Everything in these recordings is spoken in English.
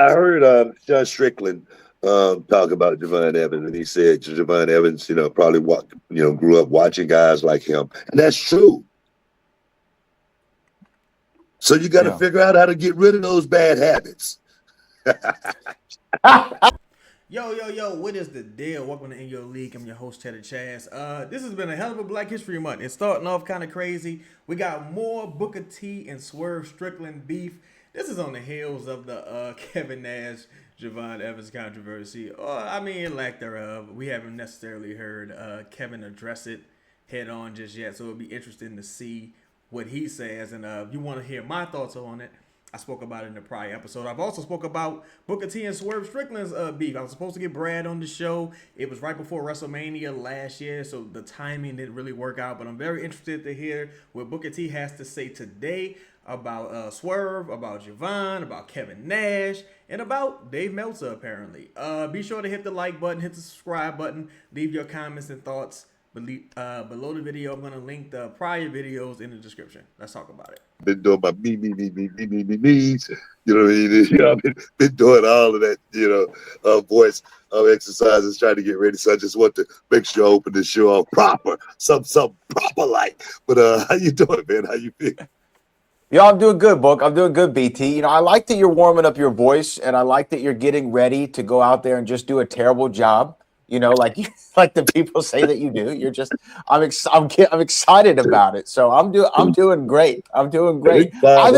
I heard John Strickland talk about Javon Evans, and he said Javon Evans, probably grew up watching guys like him, and that's true. So you got to figure out how to get rid of those bad habits. Yo, what is the deal? Welcome to In Your League. I'm your host, Cheddar Chaz. This has been a hell of a Black History Month. It's starting off kind of crazy. We got more Booker T and Swerve Strickland beef. This is on the heels of the Kevin Nash, Javon Evans controversy. Or, lack thereof. We haven't necessarily heard Kevin address it head on just yet, so it'll be interesting to see what he says. And if you want to hear my thoughts on it, I spoke about it in the prior episode. I've also spoke about Booker T and Swerve Strickland's beef. I was supposed to get Brad on the show. It was right before WrestleMania last year, so the timing didn't really work out. But I'm very interested to hear what Booker T has to say today about Swerve, about Javon, about Kevin Nash, and about Dave Meltzer, apparently. Be sure to hit the like button, hit the subscribe button, leave your comments and thoughts below the video. I'm going to link the prior videos in the description. Let's talk about it. Been doing my me. You know what I mean? I've been doing all of that, voice exercises, trying to get ready. So I just want to make sure I open the show off proper, some proper like. But how you doing, man? How you feel? Yo, I'm doing good, Book. I'm doing good, BT. I like that you're warming up your voice, and I like that you're getting ready to go out there and just do a terrible job. Like the people say that you do. You're just, I'm excited about it. So I'm doing great. I'm doing great. At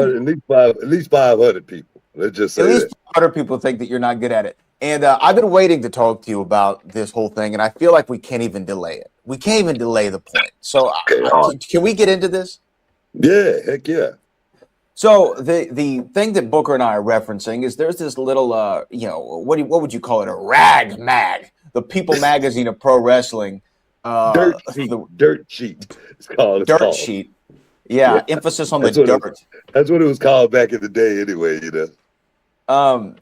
least 500 people. Let's just say at least 500 people think that you're not good at it. And I've been waiting to talk to you about this whole thing, and I feel like we can't even delay it. We can't even delay the point. So can we get into this? Yeah, heck yeah. So the thing that Booker and I are referencing is there's this little, what would you call it? A rag mag. The People magazine of pro wrestling. Dirt sheet. It's called. Dirt sheet. Yeah, emphasis on the dirt. That's what it was called back in the day anyway,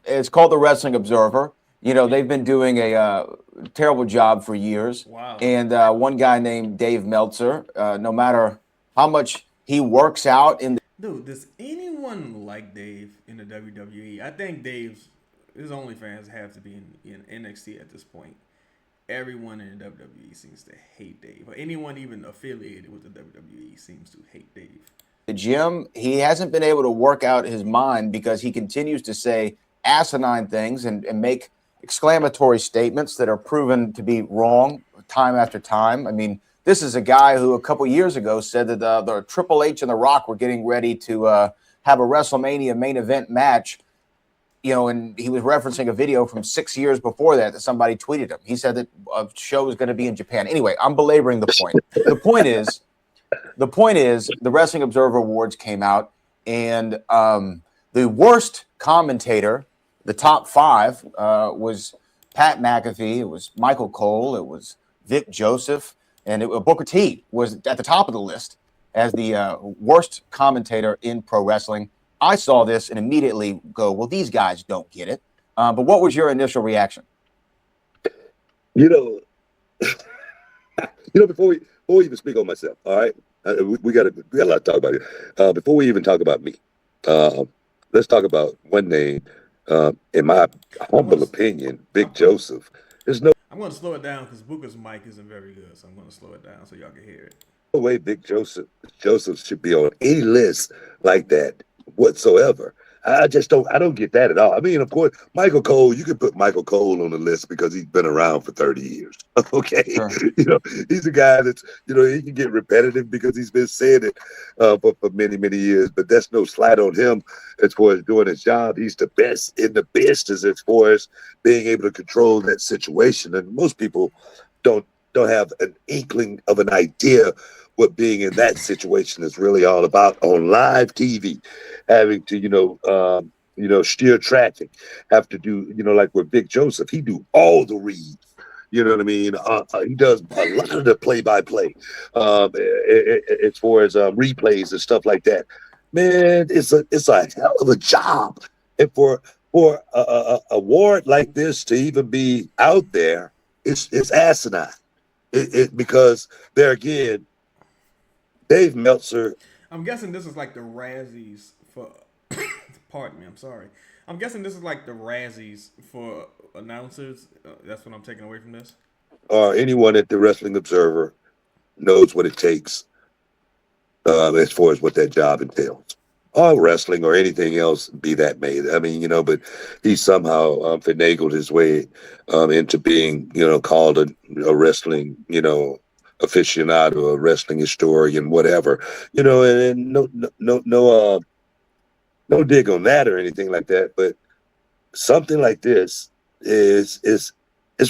It's called the Wrestling Observer. They've been doing a terrible job for years. Wow. And one guy named Dave Meltzer, no matter how much he works out in the... Dude, does anyone like Dave in the WWE? I think his OnlyFans have to be in NXT at this point. Everyone in the WWE seems to hate Dave. Or anyone even affiliated with the WWE seems to hate Dave. The gym, he hasn't been able to work out his mind because he continues to say asinine things and make exclamatory statements that are proven to be wrong time after time. This is a guy who a couple years ago said that the Triple H and The Rock were getting ready to have a WrestleMania main event match. And he was referencing a video from 6 years before that somebody tweeted him. He said that a show was going to be in Japan. Anyway, I'm belaboring the point. The point is, the Wrestling Observer Awards came out, and the worst commentator, the top five, was Pat McAfee. It was Michael Cole. It was Vic Joseph, and Booker T was at the top of the list as the worst commentator in pro wrestling. I saw this and immediately go, well, these guys don't get it. But what was your initial reaction? Before we even speak on myself, all right, we got a lot to talk about here. Before we even talk about me, let's talk about one name. In my humble opinion, Big Joseph. I'm going to slow it down because Booker's mic isn't very good, so I'm going to slow it down so y'all can hear it. No way Big Joseph should be on any list like that whatsoever. I don't get that at all. Of course, Michael Cole, you can put Michael Cole on the list because he's been around for 30 years. Okay. Sure. He's a guy that's, he can get repetitive because he's been saying it for many, many years, but that's no slight on him as far as doing his job. He's the best in the business as far as being able to control that situation. And most people don't have an inkling of an idea what being in that situation is really all about on live TV, having to, steer traffic, have to do, like with Vic Joseph, he do all the reads. You know what I mean? He does a lot of the play-by-play as far as replays and stuff like that. Man, it's a hell of a job. And for a award like this to even be out there, it's asinine. Because there again, Dave Meltzer. I'm guessing this is like the Razzies for, pardon me, I'm sorry. I'm guessing this is like the Razzies for announcers. That's what I'm taking away from this. Anyone at the Wrestling Observer knows what it takes as far as what that job entails. Or wrestling or anything else be that made. I mean, but he somehow finagled his way into being, called a wrestling, aficionado, a wrestling historian, whatever, and no dig on that or anything like that. But something like this is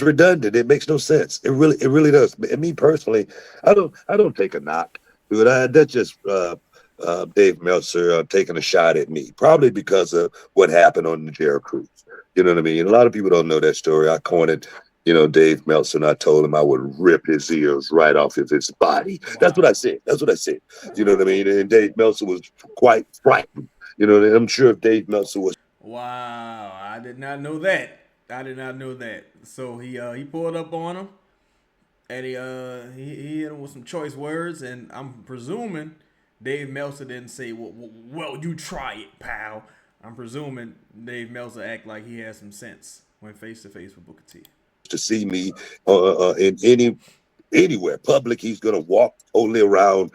redundant. It makes no sense. It really does. And me personally, I don't take a knock to it. That's just Dave Meltzer taking a shot at me, probably because of what happened on the Jericho Cruise. You know what I mean? A lot of people don't know that story. I cornered, Dave Meltzer, and I told him I would rip his ears right off of his body. Wow. That's what I said. You know what I mean? And Dave Meltzer was quite frightened. And I'm sure if Dave Meltzer was. Wow, I did not know that. So he pulled up on him, and he hit him with some choice words, and I'm presuming Dave Meltzer didn't say, well, you try it, pal. I'm presuming Dave Meltzer act like he has some sense when face to face with Booker T. To see me in anywhere public, he's gonna walk totally around,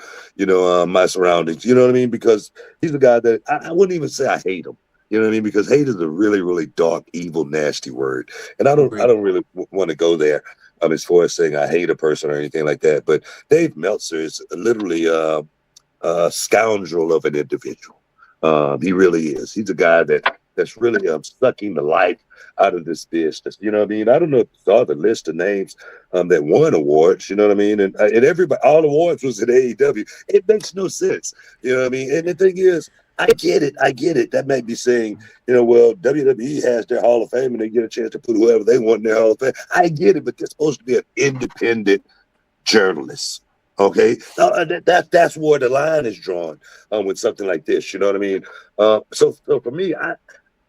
my surroundings. You know what I mean? Because he's a guy that I wouldn't even say I hate him. You know what I mean? Because hate is a really, really dark, evil, nasty word, and I don't really want to go there. As far as saying I hate a person or anything like that. But Dave Meltzer is literally a scoundrel of an individual. He really is. He's a guy that's really sucking the life out of this business. You know what I mean? I don't know if you saw the list of names that won awards. You know what I mean? And everybody, all awards was at AEW. It makes no sense. You know what I mean? And the thing is, I get it. That might be saying, well, WWE has their Hall of Fame and they get a chance to put whoever they want in their Hall of Fame. I get it, but they're supposed to be an independent journalist. Okay, that's where the line is drawn with something like this. You know what I mean? So for me,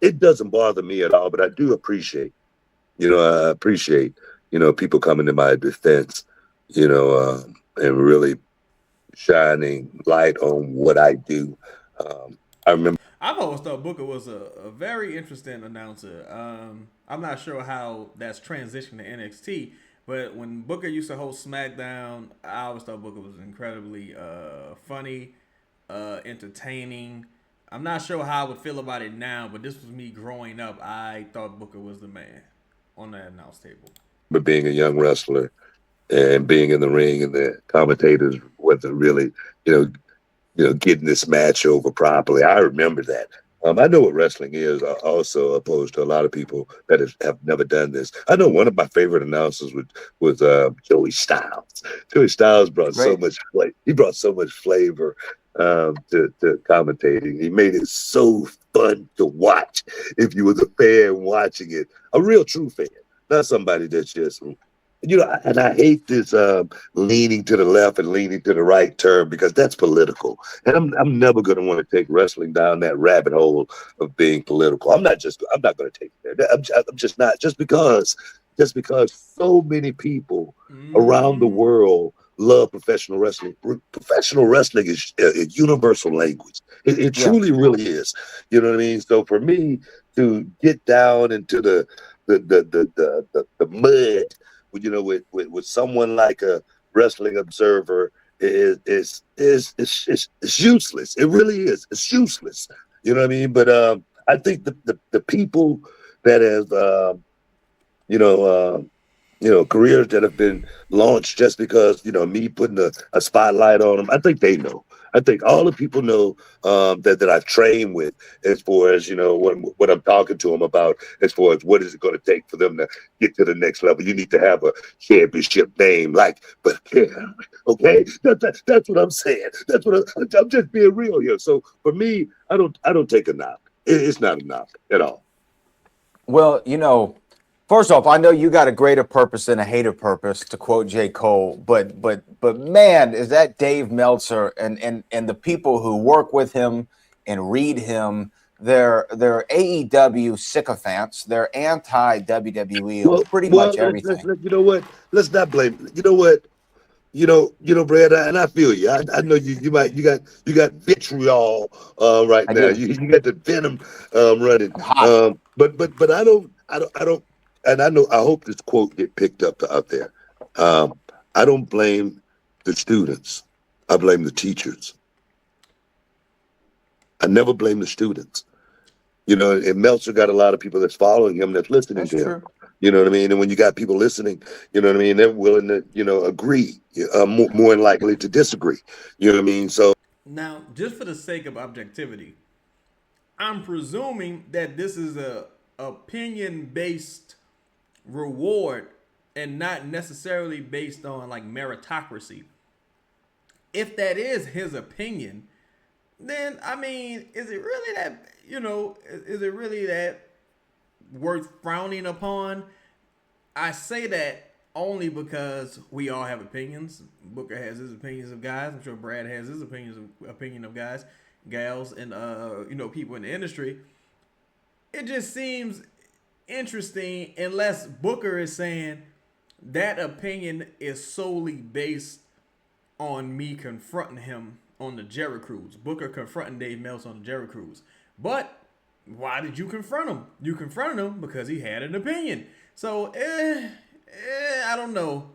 it doesn't bother me at all. But I do appreciate, people coming to my defense, and really shining light on what I do. I remember. I've always thought Booker was a very interesting announcer. I'm not sure how that's transitioned to NXT. But when Booker used to host SmackDown, I always thought Booker was incredibly funny, entertaining. I'm not sure how I would feel about it now, but this was me growing up. I thought Booker was the man on that announce table. But being a young wrestler and being in the ring, and the commentators wasn't really, getting this match over properly. I remember that. I know what wrestling is, also opposed to a lot of people that have never done this. I know one of my favorite announcers was Joey Styles. Joey Styles brought so much flavor. He brought so much flavor to commentating. He made it so fun to watch if you was a fan watching it, a real true fan, not somebody that's just. And I hate this leaning to the left and leaning to the right term, because that's political. And I'm never going to want to take wrestling down that rabbit hole of being political. I'm not going to take it there. I'm just not. Just because so many people around the world love professional wrestling. Professional wrestling is a universal language. It truly, really is. You know what I mean? So for me to get down into the mud, with someone like a Wrestling Observer is useless. It really is. It's useless. You know what I mean? But I think the people that have careers that have been launched just because me putting a spotlight on them, I think they know. I think all the people know that I've trained with, as far as what I'm talking to them about, as far as what is it going to take for them to get to the next level. You need to have a championship name, okay. That's what I'm saying. That's what I'm just being real here. So for me, I don't take a knock. It's not a knock at all. Well, first off, I know you got a greater purpose than a hater purpose, to quote J. Cole, but man, is that Dave Meltzer and the people who work with him and read him, they're AEW sycophants. They're anti-WWE, pretty much everything. You know what? Let's not blame. You know what? Brad, and I feel you. I know you got vitriol right I now. do. You got the venom running. I'm hot. But I don't, and I know I hope this quote get picked up out there. I don't blame the students. I blame the teachers. I never blame the students. And Meltzer got a lot of people that's following him, that's listening That's to him. true. You know what I mean? And when you got people listening, you know what I mean, they're willing to, agree, more than likely to disagree. You know what I mean? So Now, just for the sake of objectivity, I'm presuming that this is a opinion based reward and not necessarily based on like meritocracy. If that is his opinion, then I mean, is it really that, is it really that worth frowning upon? I say that only because we all have opinions. Booker has his opinions of guys. I'm sure Brad has his opinion of guys, gals, and people in the industry. It just seems interesting unless Booker is saying that opinion is solely based on me confronting him on the Jerry Cruise. Booker confronting Dave Meltzer on the Jerry Cruise. But why did you confront him? You confronted him because he had an opinion. So, I don't know,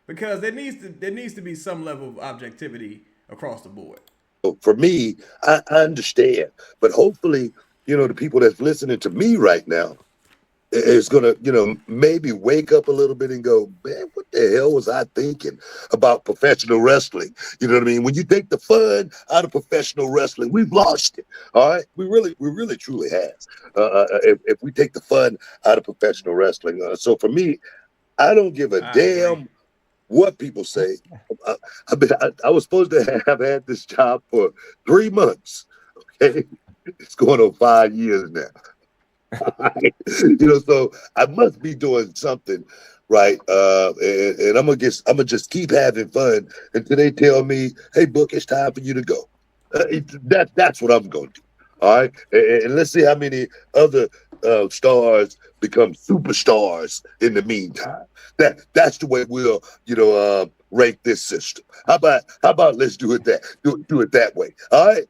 because there needs to be some level of objectivity across the board. for me, I understand, but hopefully, the people that's listening to me right now is gonna, maybe wake up a little bit and go, man, what the hell was I thinking about professional wrestling? You know what I mean? When you take the fun out of professional wrestling, we've lost it. All right, we really, truly have. If we take the fun out of professional wrestling, so for me, I don't give a I agree. damn what people say. I was supposed to have had this job for 3 months. Okay, it's going on 5 years now. So I must be doing something right. And I'm gonna just keep having fun until they tell me, "Hey, Book, it's time for you to go." That's what I'm going to do. All right, and let's see how many other stars become superstars in the meantime. That's the way we'll rank this system. How about let's do it do it that way. All right.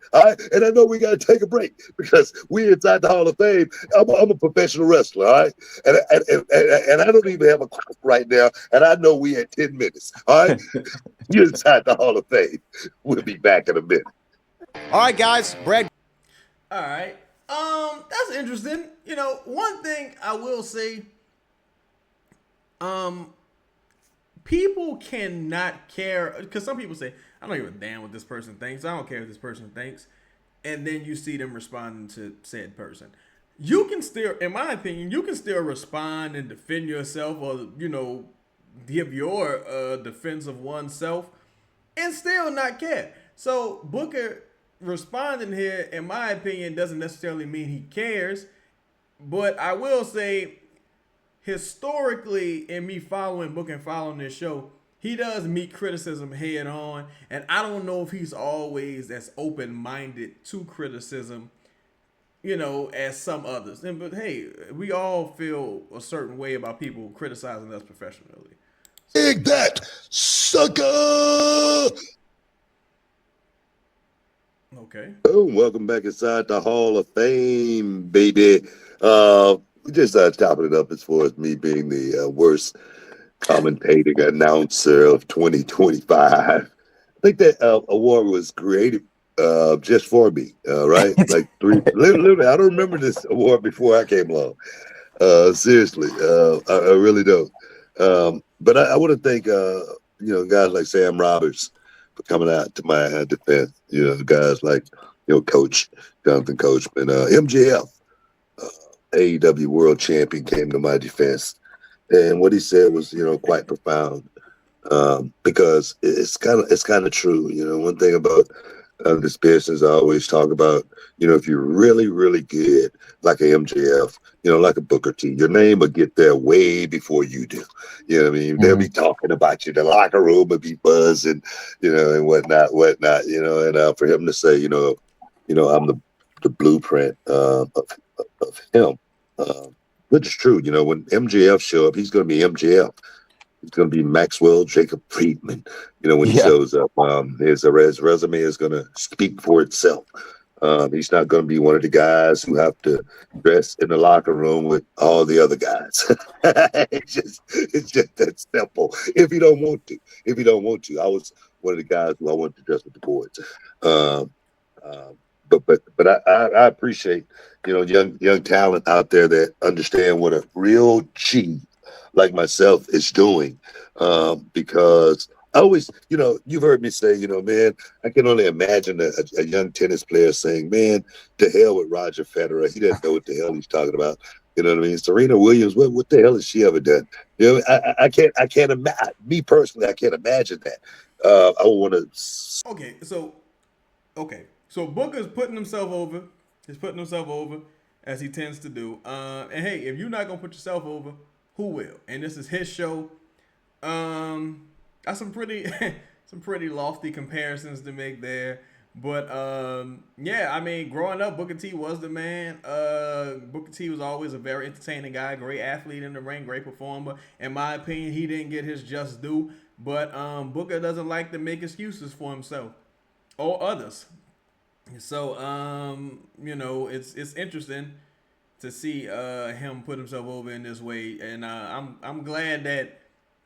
And I know we got to take a break because we inside the Hall of Fame. I'm a professional wrestler. All right, and I don't even have a clock right now, and I know we at 10 minutes. All right, you're inside the Hall of Fame. We'll be back in a minute. All right, guys. Brad. All right. That's interesting. One thing I will say, um, people cannot care because some people say, I don't give a damn what this person thinks. I don't care what this person thinks. And then you see them responding to said person. You can still, in my opinion, you can still respond and defend yourself or, give your defense of oneself and still not care. So Booker responding here, in my opinion, doesn't necessarily mean he cares. But I will say, historically, in me following Booker and following this show, he does meet criticism head on. And I don't know if he's always as open minded to criticism, as some others. But hey, we all feel a certain way about people criticizing us professionally. Take that, sucker! Okay. Oh, welcome back inside the Hall of Fame, baby. We just chopping it up as far as me being the worst commentating announcer of 2025. I think that award was created just for me, right? Like literally, I don't remember this award before I came along. Seriously, I really don't. But I want to thank guys like Sam Roberts for coming out to my defense. Guys like Coach Jonathan Coachman, MJF, AEW World Champion, came to my defense, and what he said was quite profound. Because it's kind of true. One thing about this business, I always talk about, if you're really, really good, like a MJF, like a Booker T, your name will get there way before you do. You know what I mean? They'll be talking about you. The locker room will be buzzing, and whatnot. And for him to say, I'm the blueprint of him, which is true. When MJF show up, he's going to be MJF. It's going to be Maxwell Jacob Friedman. When he Yeah. shows up, his resume is going to speak for itself. He's not going to be one of the guys who have to dress in the locker room with all the other guys. It's just that simple. If you don't want to, I was one of the guys who I wanted to dress with the boys. Um, but I appreciate young talent out there that understand what a real G like myself is doing, because I always, you've heard me say, man, I can only imagine a young tennis player saying, man, to hell with Roger Federer. He doesn't know what the hell he's talking about. You know what I mean? Serena Williams, what the hell has she ever done? I can't imagine. Me personally, I can't imagine that. I want to. So Booker's putting himself over. He's putting himself over as he tends to do. And hey, if you're not gonna put yourself over, who will? And this is his show. That's some pretty some pretty lofty comparisons to make there. But yeah, I mean, growing up, Booker T was the man. Booker T was always a very entertaining guy, great athlete in the ring, great performer. In my opinion, he didn't get his just due. But Booker doesn't like to make excuses for himself or others. So it's interesting to see him put himself over in this way, and I'm glad that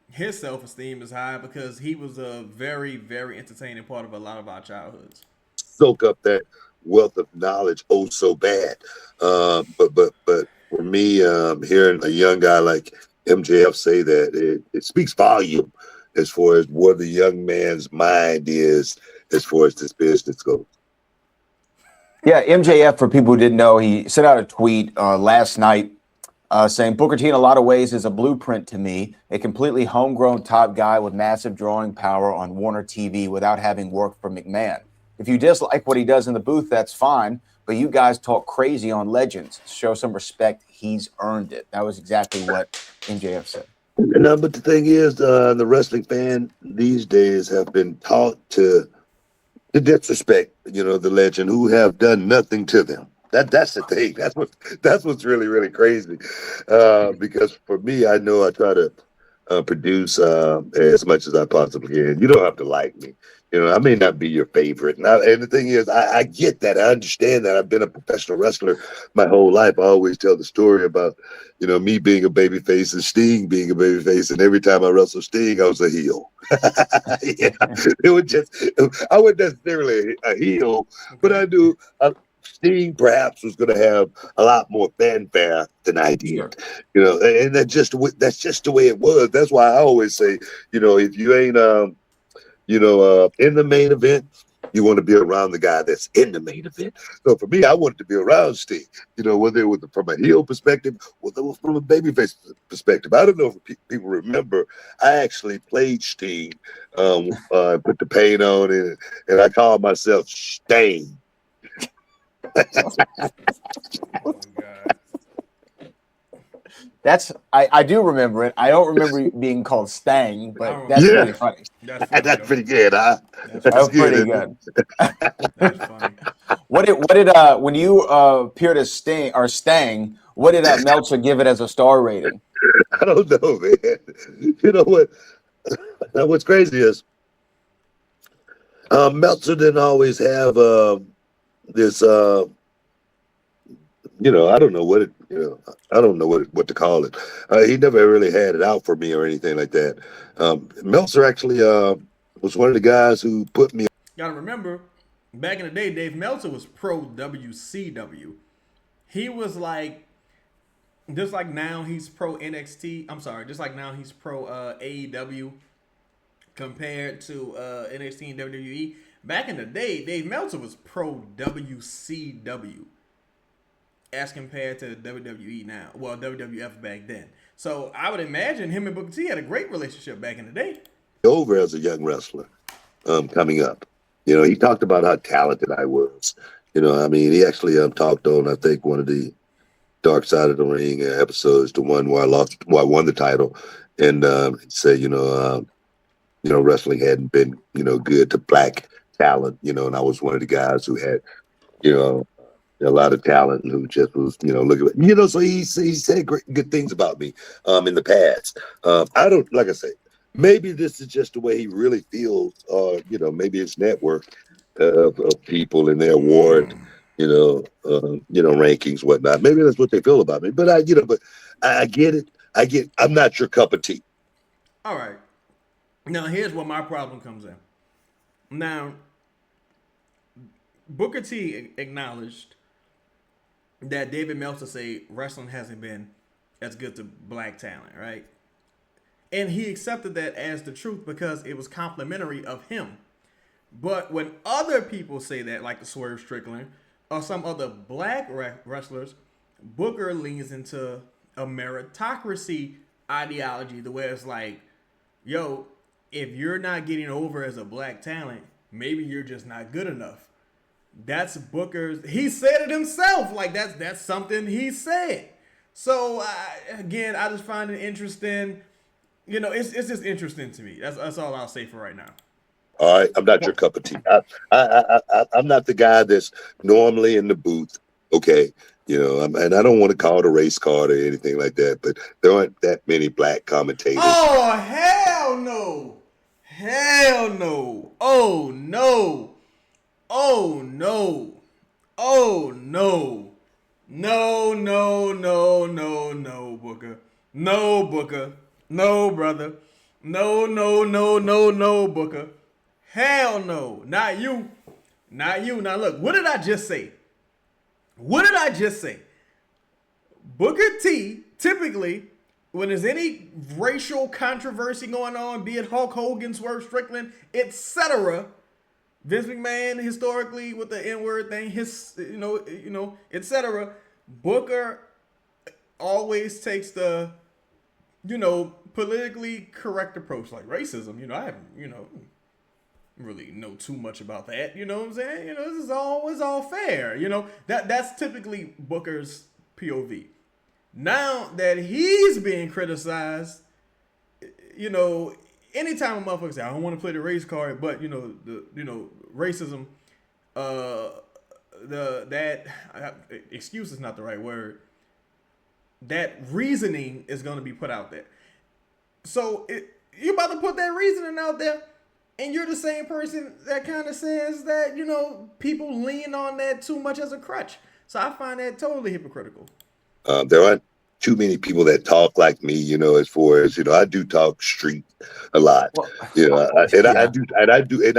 his self-esteem is high because he was a very, very entertaining part of a lot of our childhoods. Soak up that wealth of knowledge oh so bad. But for me, hearing a young guy like MJF say that, it speaks volume as far as what the young man's mind is as far as this business goes. Yeah, MJF, for people who didn't know, he sent out a tweet last night saying, Booker T in a lot of ways is a blueprint to me, a completely homegrown top guy with massive drawing power on Warner TV without having worked for McMahon. If you dislike what he does in the booth, that's fine, but you guys talk crazy on Legends. Show some respect. He's earned it. That was exactly what MJF said. No, but the thing is, the wrestling fan these days have been taught to disrespect, the legend who have done nothing to them. That's the thing. That's what's really, really crazy. Because for me, I know I try to produce as much as I possibly can. You don't have to like me. I may not be your favorite. And the thing is, I get that. I understand that. I've been a professional wrestler my whole life. I always tell the story about, me being a babyface and Sting being a babyface. And every time I wrestled Sting, I was a heel. Yeah, it was just, I wasn't necessarily a heel, but I knew Sting perhaps was going to have a lot more fanfare than I did. Sure. And that's just the way it was. That's why I always say, if you ain't in the main event, you want to be around the guy that's in the main event. So for me, I wanted to be around Sting, whether it was from a heel perspective or from a babyface perspective. I don't know if people remember, I actually played Sting, put the paint on it, and I called myself Stain. Oh, God. I do remember it. I don't remember being called Stang, but that's pretty funny. That's pretty good, huh? That's pretty good. That's funny. What did when you appeared as Sting or Stang, what did Meltzer give it as a star rating? I don't know, man. You know what? What's crazy is Meltzer didn't always have this. I don't know what I don't know what to call it. He never really had it out for me or anything like that. Meltzer actually was one of the guys who put me. Gotta remember, back in the day, Dave Meltzer was pro WCW. He was like, just like now he's pro NXT. I'm sorry, just like now he's pro AEW compared to NXT and WWE. Back in the day, Dave Meltzer was pro WCW as compared to WWE now. Well, WWF back then. So I would imagine him and Booker T had a great relationship back in the day. Over as a young wrestler coming up. He talked about how talented I was. He actually talked on, I think, one of the Dark Side of the Ring episodes, the one where I won the title, and he said, wrestling hadn't been, good to black talent, and I was one of the guys who had, a lot of talent and who just was, so he said good things about me in the past. I don't, like I say, maybe this is just the way he really feels, or maybe his network of people in their award, rankings, whatnot. Maybe that's what they feel about me. But I get it. I'm not your cup of tea. All right. Now here's where my problem comes in. Now, Booker T acknowledged that David Meltzer say wrestling hasn't been as good to black talent, right? And he accepted that as the truth because it was complimentary of him. But when other people say that, like the Swerve Strickland or some other black wrestlers, Booker leans into a meritocracy ideology, the way it's like, yo, if you're not getting over as a black talent, maybe you're just not good enough. That's Booker's. He said it himself. Like that's something he said. So again, I just find it interesting. It's just interesting to me. That's all I'll say for right now. All right, I'm not your cup of tea. I'm not the guy that's normally in the booth. Okay, and I don't want to call it a race card or anything like that. But there aren't that many black commentators. Oh hell no! Hell no! Oh no! Oh no! Oh no! No, no, no, no, no, Booker. No, Booker. No, brother. No, no, no, no, no, Booker. Hell no. Not you. Not you. Now look, what did I just say? What did I just say? Booker T, typically, when there's any racial controversy going on, be it Hulk Hogan, Swerve Strickland, etc., Vince McMahon historically with the N-word thing, etc., Booker always takes the, politically correct approach, like racism. I haven't, really know too much about that. You know what I'm saying? This is all fair. That's typically Booker's POV. Now that he's being criticized, anytime a motherfucker say, I don't want to play the race card, but racism, excuse is not the right word. That reasoning is going to be put out there. So you're about to put that reasoning out there, and you're the same person that kind of says that, people lean on that too much as a crutch. So I find that totally hypocritical. There aren't too many people that talk like me, as far as, I do talk street a lot, I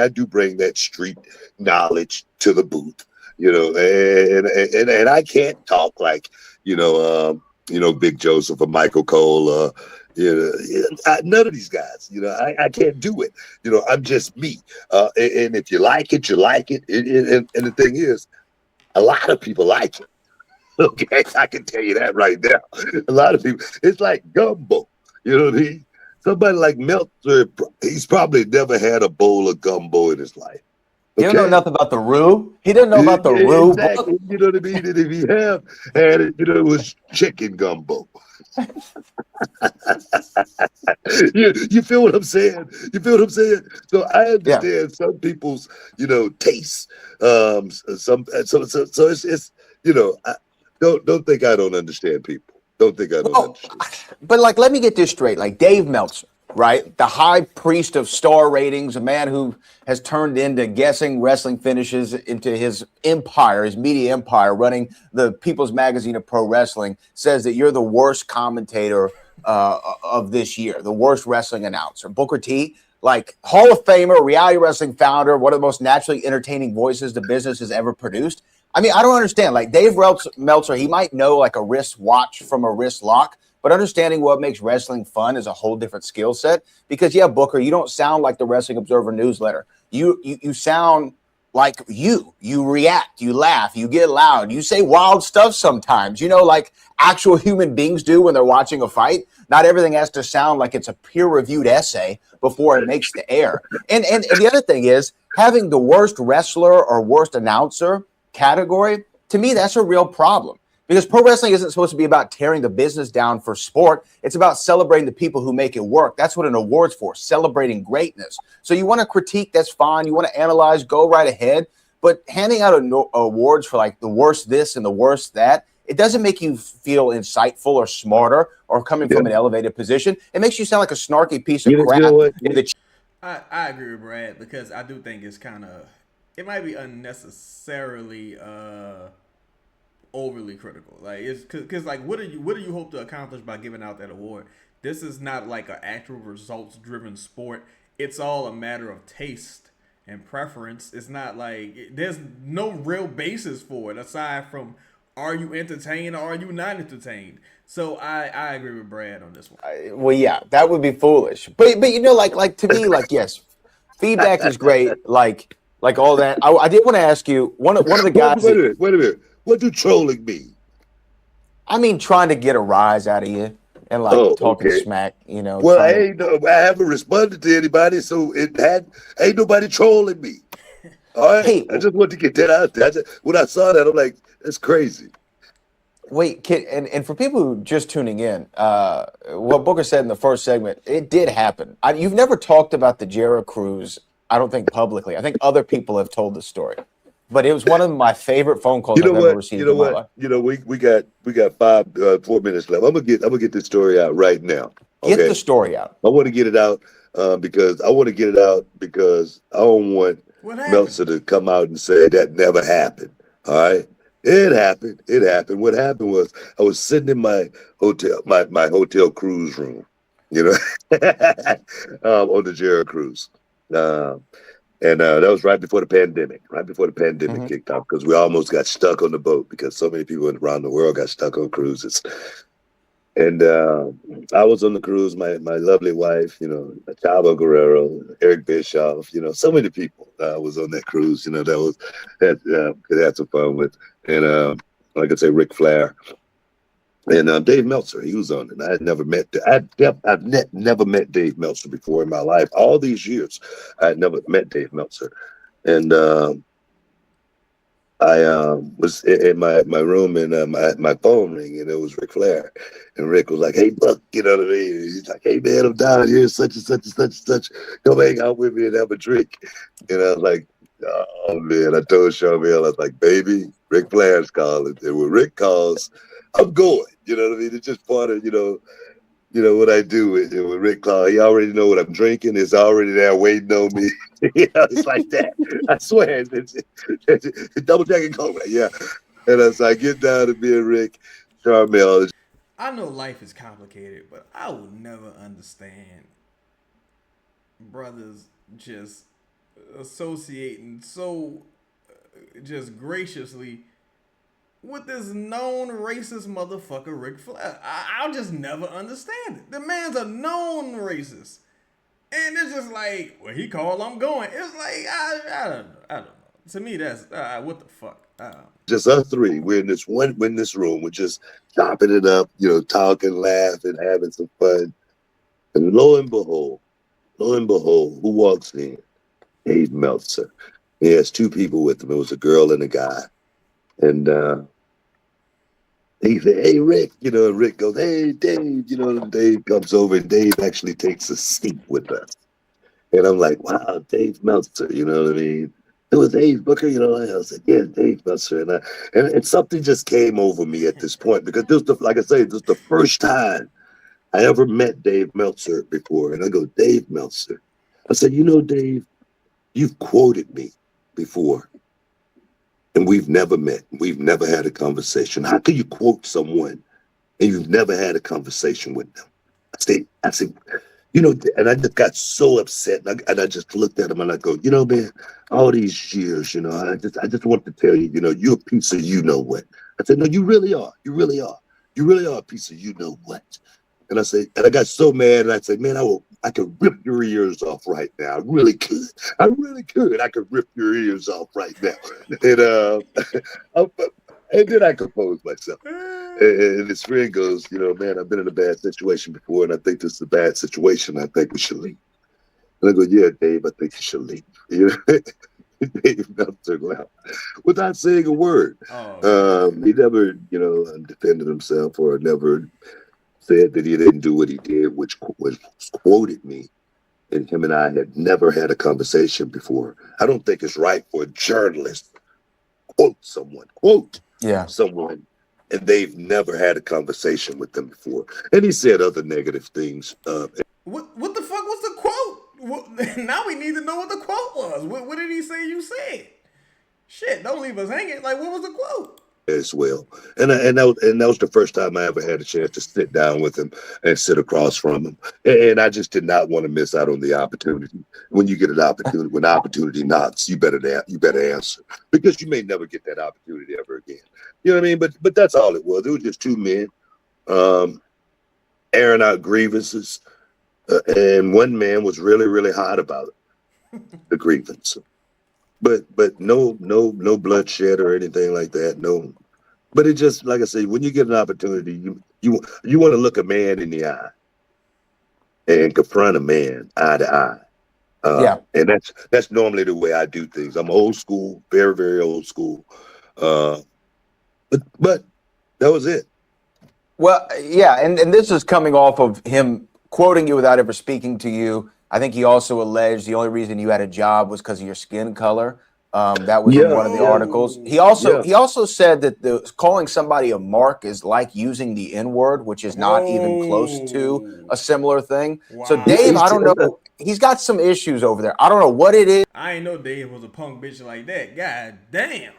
do bring that street knowledge to the booth, and I can't talk like, Big Joseph or Michael Cole, none of these guys, I can't do it. I'm just me. And if you like it, you like it. And the thing is, a lot of people like it. Okay, I can tell you that right now. A lot of people, it's like gumbo. You know what I mean? Somebody like Meltzer, he's probably never had a bowl of gumbo in his life. Okay? He don't know nothing about the roux. He didn't know about the roux. Exactly. You know what I mean? And if he have had it, it was chicken gumbo. you feel what I'm saying? You feel what I'm saying? So I understand some people's, tastes. So it's don't think I don't understand people. Don't think I don't understand. But let me get this straight. Like Dave Meltzer, right? The high priest of star ratings, a man who has turned into guessing wrestling finishes into his empire, his media empire, running the People's Magazine of Pro Wrestling, says that you're the worst commentator of this year, the worst wrestling announcer. Booker T, like Hall of Famer, reality wrestling founder, one of the most naturally entertaining voices the business has ever produced. I mean, I don't understand. Like Dave Meltzer, he might know like a wrist watch from a wrist lock, but understanding what makes wrestling fun is a whole different skill set. Because Booker, you don't sound like the Wrestling Observer newsletter. You sound like you react, you laugh, you get loud, you say wild stuff sometimes, like actual human beings do when they're watching a fight. Not everything has to sound like it's a peer-reviewed essay before it makes the air. And the other thing is, having the worst wrestler or worst announcer category, to me, that's a real problem. Because pro wrestling isn't supposed to be about tearing the business down for sport. It's about celebrating the people who make it work. That's what an award's for, celebrating greatness. So you want to critique, that's fine. You want to analyze, go right ahead. But handing out awards for like the worst this and the worst that it doesn't make you feel insightful or smarter or coming from an elevated position. It makes you sound like a snarky piece of crap. You know what? I agree with Brad because I do think it's kind of, it might be unnecessarily overly critical. Like it's because like what do you hope to accomplish by giving out that award? This is not like an actual results driven sport. It's all a matter of taste and preference. It's not like there's no real basis for it aside from are you entertained or are you not entertained. So I agree with Brad on this one. Well, yeah, that would be foolish. But you know, like to me, like yes, feedback is great. Like all that. I did want to ask you one of the guys. Wait a minute. What do trolling mean? I mean, trying to get a rise out of you and like talking smack. You know. Well, I haven't responded to anybody, so ain't nobody trolling me. All right. Hey, I just want to get that out there. When I saw that, I'm like, that's crazy. Wait, and for people who just tuning in, what Booker said in the first segment, it did happen. You've never talked about the Jera cruise, I don't think publicly. I think other people have told the story, but it was one of my favorite phone calls I've ever received in my life. You know, we got 4 minutes left. I'm gonna get this story out right now. Okay? Get the story out. I want to get it out because I don't want Meltzer to come out and say that never happened. All right. It happened. What happened was I was sitting in my hotel, my hotel cruise room, you know, on the Jera cruise. And that was right before the pandemic, kicked off, because we almost got stuck on the boat because so many people around the world got stuck on cruises. And I was on the cruise, my lovely wife, you know, Chavo Guerrero, Eric Bischoff, you know, so many people was on that cruise, you know, that had some fun with. And like I say, Ric Flair and Dave Meltzer, he was on it. I had never met, never met Dave Meltzer before in my life. All these years, I had never met Dave Meltzer. And I was in my room and my phone rang and it was Ric Flair. And Rick was like, "Hey, Buck," you know what I mean? He's like, "Hey, man, I'm down here, such and such and such and such. Come hang out with me and have a drink." And I was like, "Oh, man," I told Charmel, I was like, "Baby, Ric Flair's calling. And when Rick calls, I'm going." You know what I mean? It's just part of, you know what I do with Rick calls. He already know what I'm drinking. It's already there waiting on me. You know, it's like that. I swear. It's double checking cola. Yeah. And as I get down to me and Rick, Charmel. I know life is complicated, but I will never understand brothers just associating so just graciously with this known racist motherfucker, Ric Flair. I'll just never understand it. The man's a known racist. And it's just like, well, he called, I'm going. It's like, I don't know. To me, that's, what the fuck? Just us three. We're in this room. We're just chopping it up, you know, talking, laughing, having some fun. And lo and behold, who walks in? Dave Meltzer. He has two people with him. It was a girl and a guy. And he said, "Hey, Rick," you know, and Rick goes, "Hey, Dave," you know, and Dave comes over and Dave actually takes a seat with us. And I'm like, wow, Dave Meltzer, you know what I mean? It was Dave Booker, you know. I was like, yeah, Dave Meltzer. And something just came over me at this point because this was the first time I ever met Dave Meltzer before. And I go, "Dave Meltzer." I said, "You know, Dave, you've quoted me before. And we've never met. We've never had a conversation. How can you quote someone and you've never had a conversation with them?" I said, you know, and I just got so upset. And I just looked at him and I go, "You know, man, all these years, you know, I just want to tell you, you know, you're a piece of you know what." I said, "No, you really are. You really are. You really are a piece of you know what." And I said, and I got so mad, and I said, "Man, I could rip your ears off right now. I really could. I could rip your ears off right now." And then I composed myself. And his friend goes, "You know, man, I've been in a bad situation before, and I think this is a bad situation. I think we should leave." And I go, "Yeah, Dave, I think you should leave." You know, Dave Meltzer left without saying a word. He never, you know, defended himself or never said that he didn't do what he did, which was quoted me. And him and I had never had a conversation before. I don't think it's right for a journalist quote someone, and they've never had a conversation with them before. And he said other negative things. What the fuck was the quote? Now we need to know what the quote was. What did he say you said? Shit, don't leave us hanging. Like, what was the quote? As well, and that was the first time I ever had a chance to sit down with him and sit across from him, and I just did not want to miss out on the opportunity. When you get an opportunity, when opportunity knocks, you better answer, because you may never get that opportunity ever again. You know what I mean? But that's all it was. It was just two men airing out grievances, and one man was really hot about it, the grievance. But no bloodshed or anything like that. No, but it just, like I say, when you get an opportunity, you want to look a man in the eye and confront a man eye to eye. And that's normally the way I do things. I'm old school, very old school. But that was it. Well, yeah, and this is coming off of him quoting you without ever speaking to you. I think he also alleged the only reason you had a job was because of your skin color. That was in one of the articles. He also said that calling somebody a mark is like using the N-word, which is not even close to a similar thing. Wow. So Dave, I don't know. He's got some issues over there. I don't know what it is. I ain't know Dave was a punk bitch like that. God damn.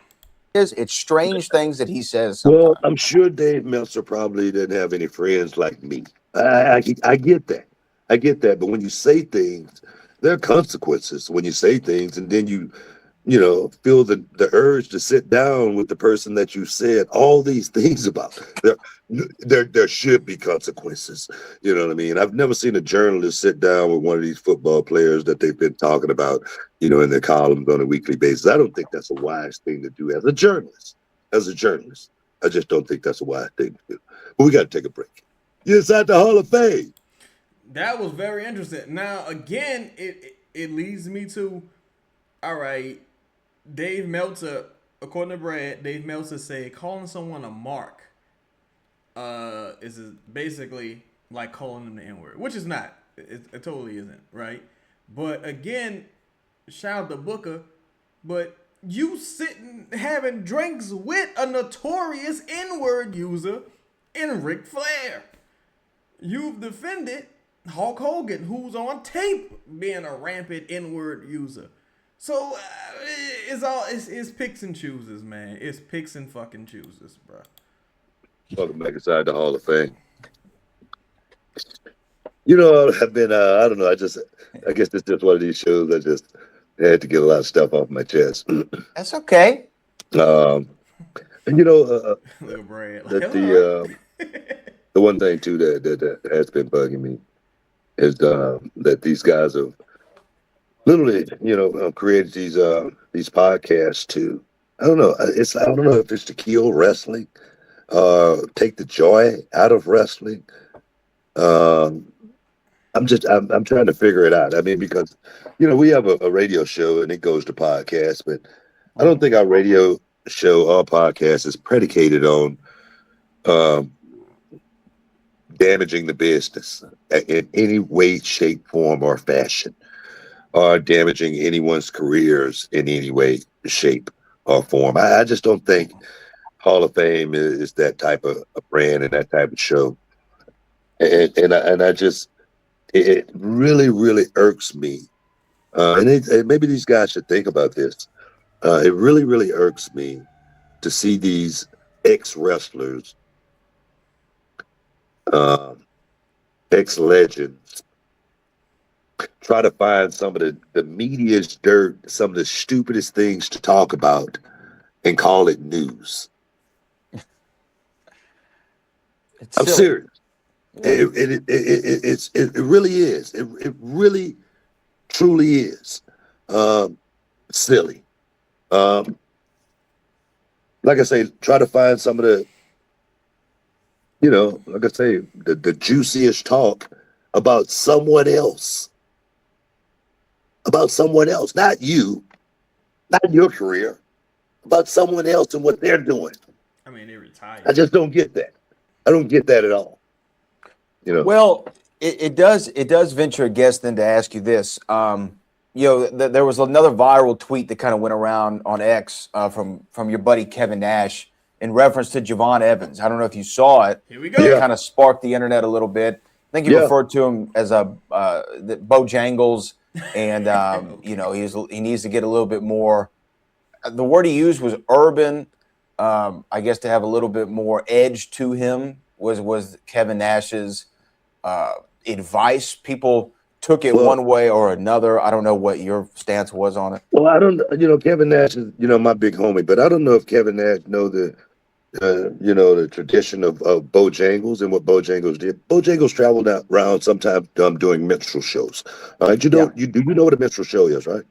It's strange things that he says sometimes. Well, I'm sure Dave Meltzer probably didn't have any friends like me. I get that. I get that. But when you say things, there are consequences when you say things, and then you feel the urge to sit down with the person that you said all these things about. There should be consequences. You know what I mean? I've never seen a journalist sit down with one of these football players that they've been talking about, in their columns on a weekly basis. I don't think that's a wise thing to do as a journalist. I just don't think that's a wise thing to do. But we got to take a break. You're inside the Hall of Fame. That was very interesting. Now, again, it leads me to, all right, Dave Meltzer, according to Brad, Dave Meltzer said calling someone a mark is basically like calling them the N-word, which is not. It totally isn't, right? But again, shout out to Booker, but you sitting having drinks with a notorious N-word user in Ric Flair. You've defended Hulk Hogan, who's on tape being a rampant N-word user. So it's picks and chooses, man. It's picks and fucking chooses, bro. Welcome back inside the Hall of Fame. I've been I don't know. I guess it's just one of these shows. I just had to get a lot of stuff off my chest. That's okay. And Little Brad. the one thing too that has been bugging me is that these guys have literally, created these podcasts to, I don't know. I don't know if it's to kill wrestling, take the joy out of wrestling. I'm trying to figure it out. I mean, because, we have a radio show and it goes to podcasts, but I don't think our radio show or podcast is predicated on damaging the business in any way, shape, form, or fashion, or damaging anyone's careers in any way, shape, or form. I just don't think Hall of Fame is that type of a brand and that type of show. And I just, it really irks me. And maybe these guys should think about this. It really irks me to see these ex-wrestlers, ex-legends, try to find some of the media's dirt, some of the stupidest things to talk about, and call it news. I'm serious. It really is. It really, truly is silly. Like I say, try to find some of the, like I say, the juiciest talk about someone else. About someone else, not you, not your career, about someone else and what they're doing. I mean, they retired. I just don't get that. I don't get that at all. Well, it does venture a guess then to ask you this. There was another viral tweet that kind of went around on X from your buddy Kevin Nash in reference to Javon Evans. I don't know if you saw it. Here we go. It kind of sparked the internet a little bit. I think he referred to him as a Bojangles, and you know, he needs to get a little bit more. The word he used was urban. I guess to have a little bit more edge to him was Kevin Nash's advice. People took it one way or another. I don't know what your stance was on it. Well, I don't, Kevin Nash is, my big homie, but I don't know if Kevin Nash know the tradition of Bojangles and what Bojangles did. Bojangles traveled around sometimes doing minstrel shows. All right, you know what a minstrel show is, right?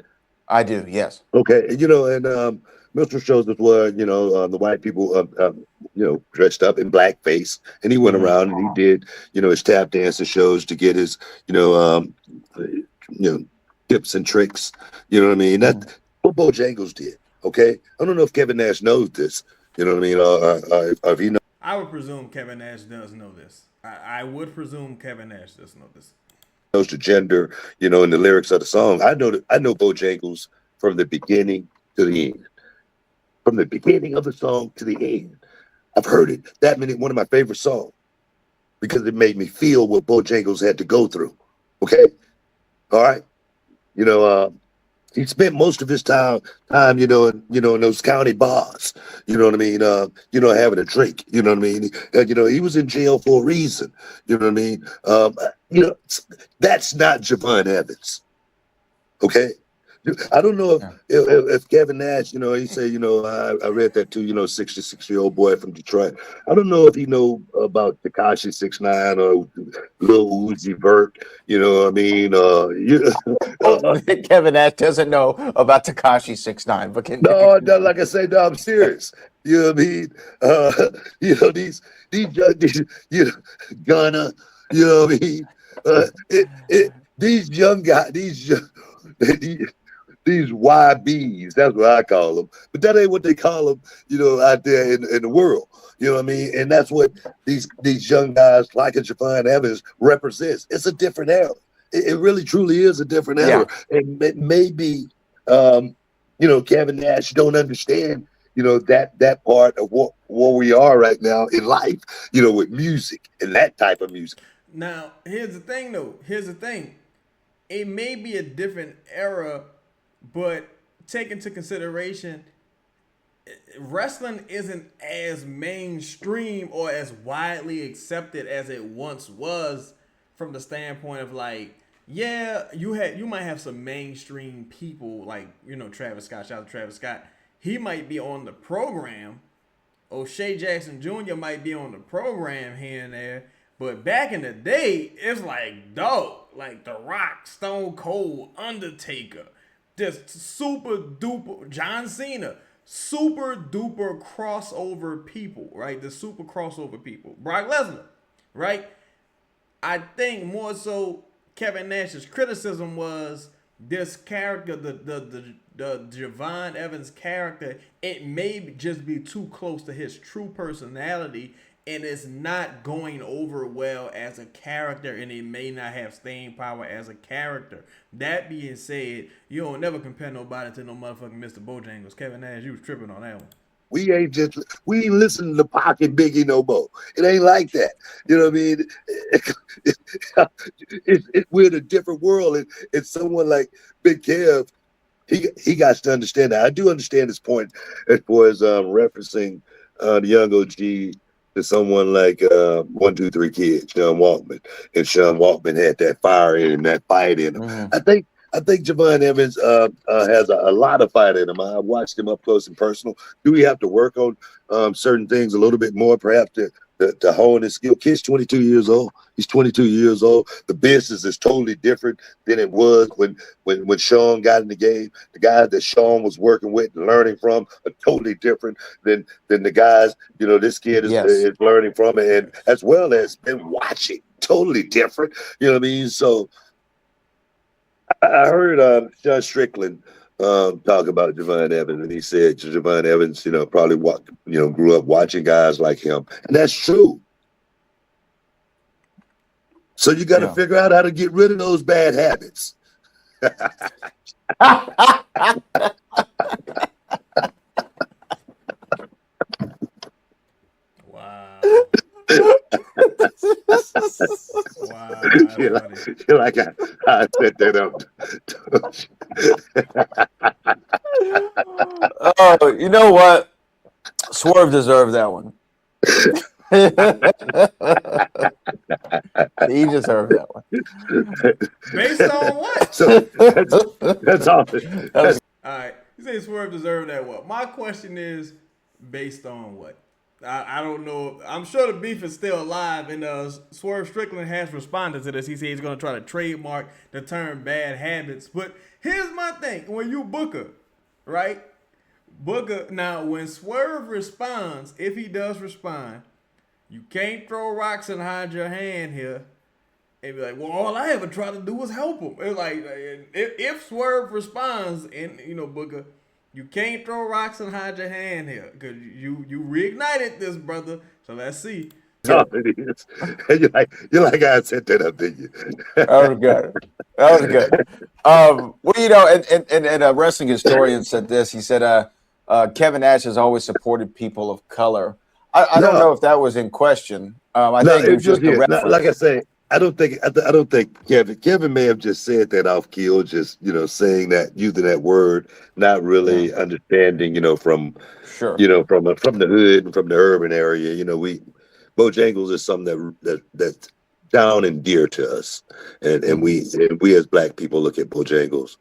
I do, yes. Okay, and minstrel shows is where the white people dressed up in blackface, and he went around and he did his tap dancing shows to get his tips and tricks. You know what I mean? That's what Bojangles did. Okay, I don't know if Kevin Nash knows this. You know what I mean? Or if he knows. I would presume Kevin Nash does know this. I would presume Kevin Nash does know this. Knows the gender, in the lyrics of the song. I know Bojangles from the beginning to the end. From the beginning of the song to the end. I've heard it one of my favorite songs, because it made me feel what Bojangles had to go through. Okay? All right? He spent most of his time, in those county bars. You know what I mean? Having a drink. You know what I mean? He was in jail for a reason. You know what I mean? That's not Javon Evans. Okay? I don't know if Kevin Nash, he said, I read that too, 66-year-old boy from Detroit. I don't know if he know about Tekashi 6ix9ine or Lil Uzi Vert, you know what I mean? Kevin Nash doesn't know about Tekashi 6ix9ine, but no, like I say, no, I'm serious. You know what I mean? These Gunna, you know what I mean? These young guys, these YBs, that's what I call them. But that ain't what they call them, out there in the world. You know what I mean? And that's what these young guys like Javon Evans represents. It's a different era. It really, truly is a different era. Yeah. And maybe, Kevin Nash don't understand, that part of where we are right now in life, with music and that type of music. Now, here's the thing, though. It may be a different era, but take into consideration, wrestling isn't as mainstream or as widely accepted as it once was, from the standpoint of you might have some mainstream people like Travis Scott. Shout out to Travis Scott. He might be on the program. O'Shea Jackson Jr. might be on the program here and there. But back in the day, it's like The Rock, Stone Cold, Undertaker. Just super duper John Cena, super duper crossover people, right? The super crossover people. Brock Lesnar, right? I think more so Kevin Nash's criticism was this character, the Javon Evans character, it may just be too close to his true personality, and it's not going over well as a character, and it may not have staying power as a character. That being said, you don't never compare nobody to no motherfucking Mr. Bojangles. Kevin Nash, you was tripping on that one. We ain't listening to Pocket Biggie no more. It ain't like that. You know what I mean? We're in a different world, and someone like Big Kev, he got to understand that. I do understand his point as far as referencing the young OG to someone like 1-2-3 Kid, Sean Waltman. And Sean Waltman had that fire in him, that fight in him. Mm-hmm. I think Javon Evans has a lot of fight in him. I watched him up close and personal. Do we have to work on certain things a little bit more, perhaps to hone his skill? Kid's 22 years old. He's 22 years old. The business is totally different than it was when Sean got in the game. The guys that Sean was working with and learning from are totally different than the guys, this kid is learning from, and as well as been watching. Totally different. You know what I mean? So I heard Sean Strickland talk about Javon Evans, and he said Javon Evans, probably grew up watching guys like him, and that's true. So you got to figure out how to get rid of those bad habits. Wow, that's You're funny. like, you're like I set that up. Oh, you know what? Swerve deserved that one. He deserved that one. Based on what? So that's all. That was That's All right, you say Swerve deserved that what? My question is, based on what? I don't know. I'm sure the beef is still alive, and Swerve Strickland has responded to this. He said he's going to try to trademark the term "bad habits." But here's my thing: when you Booker, right? Booker. Now, when Swerve responds, if he does respond, you can't throw rocks and hide your hand here. And be like, well, all I ever tried to do was help him. It's like, if Swerve responds, and Booker, you can't throw rocks and hide your hand here because you reignited this, brother. So let's see. all it is. You're like I set that up, didn't you? That was good. That was good. Well, and a wrestling historian said this. He said, Kevin Nash has always supported people of color. I don't know if that was in question. I think it was just a reference. Like I say, I don't think Kevin may have just said that off keel, just saying that, using that word, not really understanding, from Sure. from the hood and from the urban area. Bojangles is something that's down and dear to us, and we as Black people look at Bojangles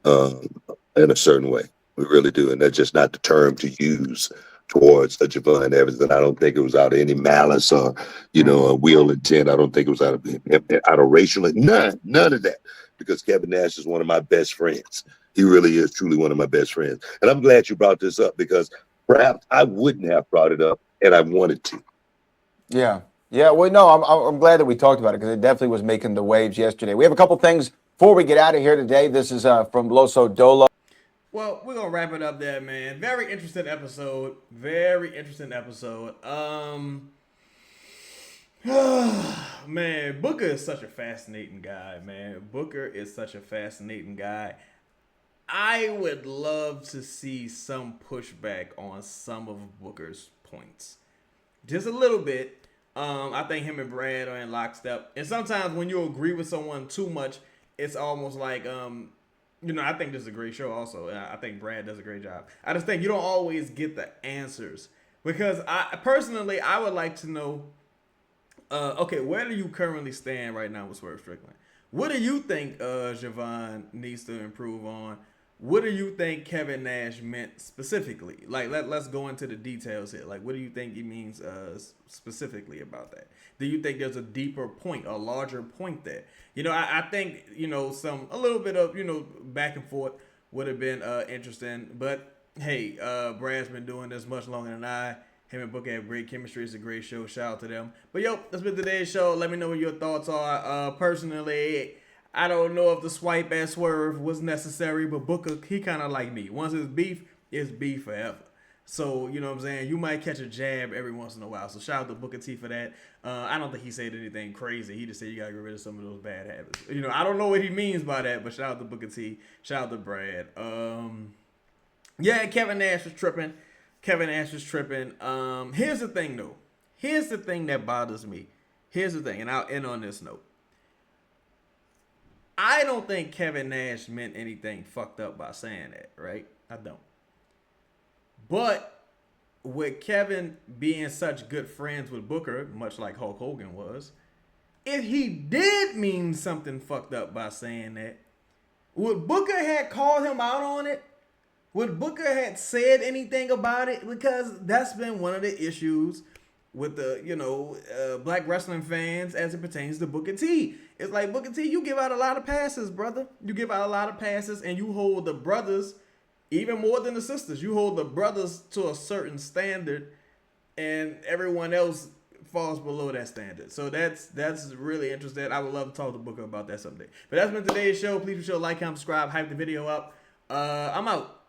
in a certain way. We really do, and that's just not the term to use towards a Javon Evans. And I don't think it was out of any malice or a real intent. I don't think it was out of racial, none of that. Because Kevin Nash is one of my best friends. He really is truly one of my best friends, and I'm glad you brought this up because perhaps I wouldn't have brought it up, and I wanted to. Yeah. Well, no, I'm glad that we talked about it because it definitely was making the waves yesterday. We have a couple things before we get out of here today. This is from Loso Dolo. Well, we're gonna wrap it up there, man. Very interesting episode. Very interesting episode. Man, Booker is such a fascinating guy, man. Booker is such a fascinating guy. I would love to see some pushback on some of Booker's points. Just a little bit. I think him and Brad are in lockstep. And sometimes when you agree with someone too much, it's almost like I think this is a great show also. I think Brad does a great job. I just think you don't always get the answers. Because I would like to know, okay, where do you currently stand right now with Swerve Strickland? What do you think Javon needs to improve on? What do you think Kevin Nash meant specifically? Like, let's go into the details here. Like, what do you think he means specifically about that? Do you think there's a deeper point, a larger point there? I think, a little bit of, back and forth would have been interesting. But, hey, Brad's been doing this much longer than I. Him and Booker have great chemistry. It's a great show. Shout out to them. But, that's been today's show. Let me know what your thoughts are. Personally, I don't know if the swipe at Swerve was necessary, but Booker, he kind of like me. Once it's beef forever. So, you know what I'm saying? You might catch a jab every once in a while. So, shout out to Booker T for that. I don't think he said anything crazy. He just said you got to get rid of some of those bad habits. I don't know what he means by that, but shout out to Booker T. Shout out to Brad. Kevin Nash was tripping. Here's the thing, though. Here's the thing that bothers me. Here's the thing, and I'll end on this note. I don't think Kevin Nash meant anything fucked up by saying that, right? I don't. But with Kevin being such good friends with Booker, much like Hulk Hogan was, if he did mean something fucked up by saying that, would Booker had called him out on it? Would Booker had said anything about it? Because that's been one of the issues with the Black wrestling fans as it pertains to Booker T. It's like, Booker T, you give out a lot of passes, brother. You give out a lot of passes, and you hold the brothers even more than the sisters. You hold the brothers to a certain standard, and everyone else falls below that standard. So that's really interesting. I would love to talk to Booker about that someday. But that's been today's show. Please be sure to like, comment, subscribe, hype the video up. I'm out.